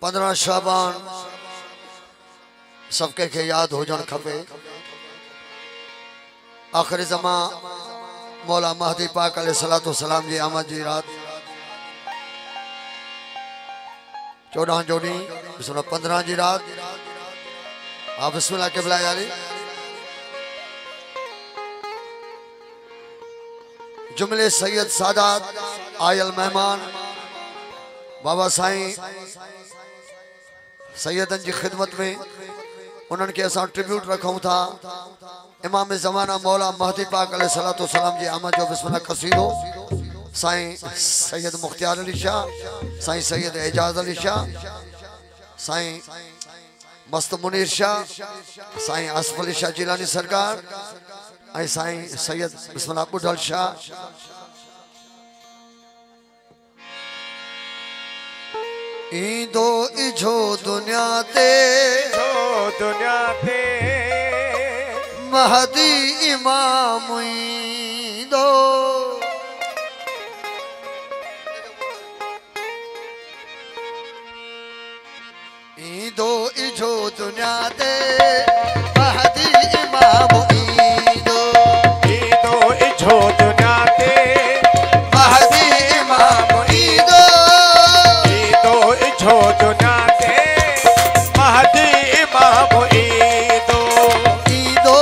15 शाबान सबके के याद हो जन खपे। आखिरी ज़मा मौला महदी पाक अलैहिस्सलातु वस्सलाम जी आमद जी रात 14 जोड़ी 15 जी रात। आप बिस्मिल्लाह के बुलाया यारी। जुमले सैयद सादात आयल मेहमान बाबा साईं सैयदन की खिदमत में उन्हनि के असां ट्रिब्यूट रखूं था। इमाम ज़माना मौला महदी पाक अलैहिस्सलातु वस्सलाम जी आमद जो बिस्मिल्लाह कसीदो साईं सैयद मुख्तियार अली शाह, साईं सैयद एजाज अली शाह, साईं मस्त मुनीर शाह, साईं आसिफ अली शाह जिलानी सरकार ऐं साईं सैयद बिस्मिल्लाह बुढ़ल शाह। ईंदो इजो दुनिया ते महदी इमाम ईंदो। ईंदो इजो दुनिया ते महदी इमाम ईंदो। ईंदो इजो दुनिया ते महदी इमाम ईंदो। ईंदो इजो दुनिया ते महदी इमाम ईंदो। ईंदो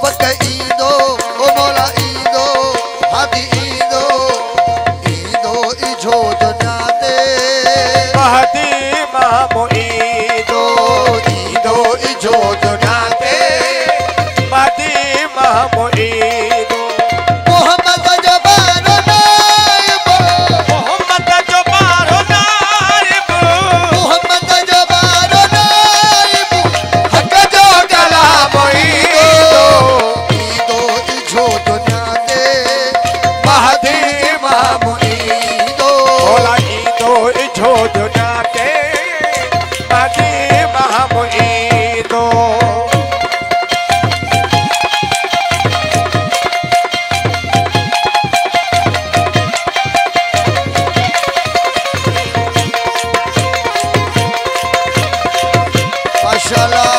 वक्त ईंदो ओ मौला ईंदो हादी ईंदो। ईंदो इजो दुनिया ते महदी इमाम ईंदो। ईंदो इजो दुनिया ते महदी इमाम ईंदो। मोहम्मद जो बारो नाइब, मोहम्मद जो बारो नाइब, मोहम्मद जो बारो नाइब, हक जो कलाम ईंदो। ईंदो इजो दुनिया ते महदी इमाम ईंदो। मौला ईंदो इजो दुनिया ते महदी इमाम ईंदो। माशाअल्लाह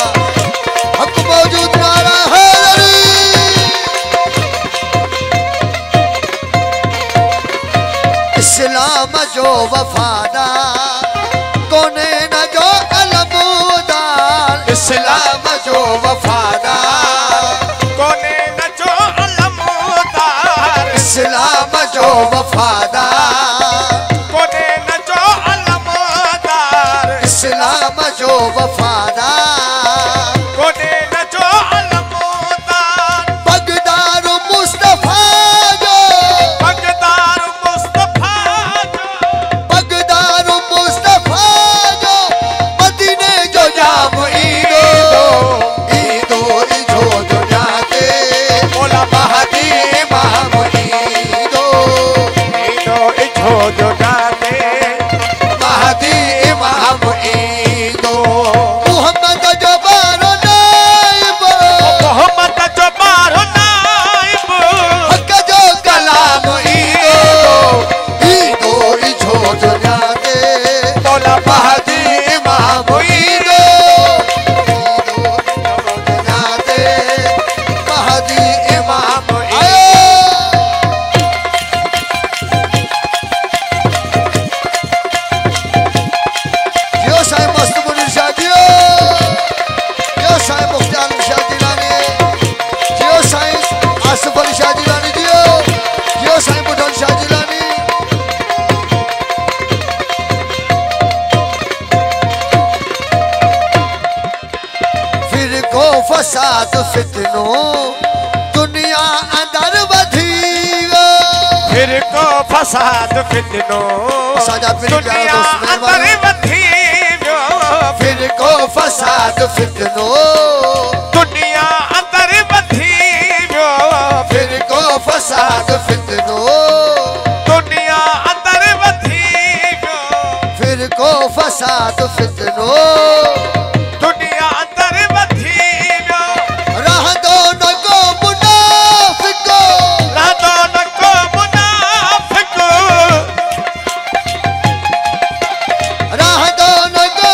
हक मौजूद नारा हैदरी। इस्लाम जो वफादार कोने न जो अलमदार। इस्लाम जो वफादार कोने न जो अलमदार। इस्लाम जो वफादार कोने न जो अलमदार। इस्लाम जो वफादार कोने न जो अलमदार। बगदार मुस्तफा जो हकदार मुस्तफा जो बगदार मुस्तफा जो मदीने जो जाम ईंदो। ईंदो इजो दुनिया ते मौला महदी इमाम ईंदो। ईंदो इजो दुनिया ते महदी इमाम ईंदो। मोहम्मद जो बारो नाइब, मोहम्मद जो बारो नाइब, हक जो कलाम ईंदो। ईंदो इजो दुनिया ते मौला महदी इमाम ईंदो। ईंदो इजो दुनिया ते महदी इमाम आयो। जियो साईं मस्त मुनीर शाह जियो। जियो साईं मुख्तियार अली शाह जिलानी। जियो साईं आसिफ अली शाह जिलानी जियो। जियो साईं बुढ़ल शाह जिलानी। फिर को फसाद फितनो दुनिया अंदर वधी वो। फिर को फसाद फितनो साजा फिर प्यारा दुनिया दोस्त अंदर मेहरबान। वधी वियो। फिर को फसाद फितनो दुनिया अंदर वधी वियो। फिर को फसाद फितनो दुनिया अंदर वधी वियो। फिर को फसाद फितनो दुनिया अंदर वधी वियो। राह दो न को मुनाफिको। रातो न को मुनाफिक। राह दो न को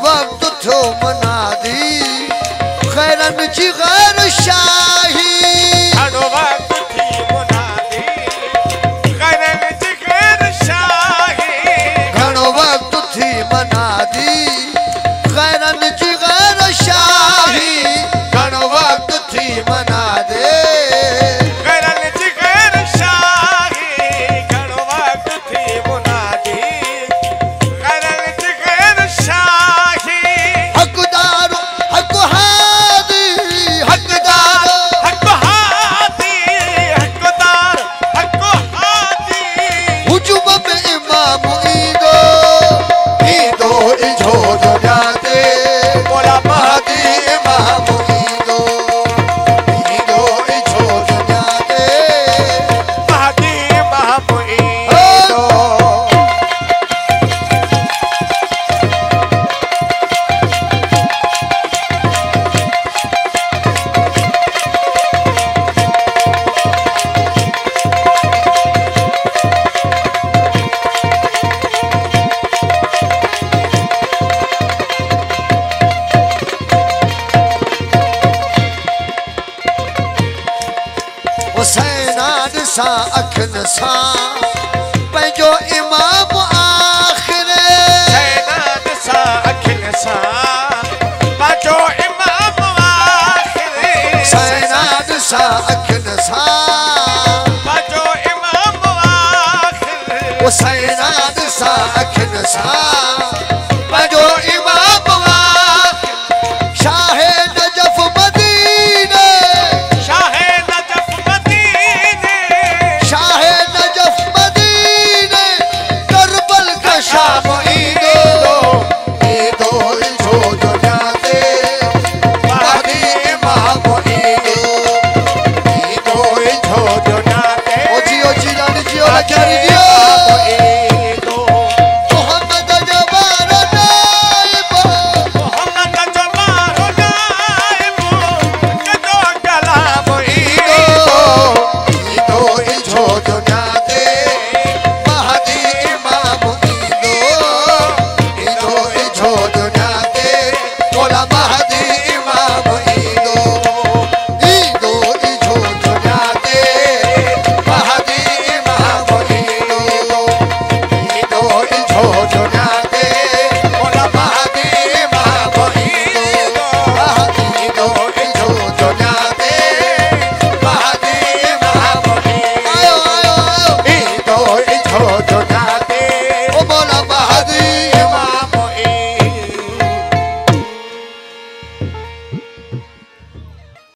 वक्त थो मनादी खैरन जी गैर शाही घणो वक्त थी मुनादी खैरन जी गैर शाही घणो वक्त थी मनादी खैरन जी गैर शाही घणो वक्त थी मना दे खैरन जी गैर शाही घणो वक्त थी मुनादी खैरन जी गैर शाही हकदार हक हादी हकदार हक हादी हकदार हक हादी हुजुम में इमाम ईदो ईदो इझो दुनिया ते बोला महदी इमाम ईदो ईदो इझो दुनिया ते महदी महमूद हुसैना ॾिसा अखियुनि सां पंहिंजो इमाम आख़िरे सैनाद सा अखिल सा पाचो इमाम आखिरी हुसैना ॾिसा अखियुनि सां पाचो इमाम आखिरी हुसैना ॾिसा अखियुनि सां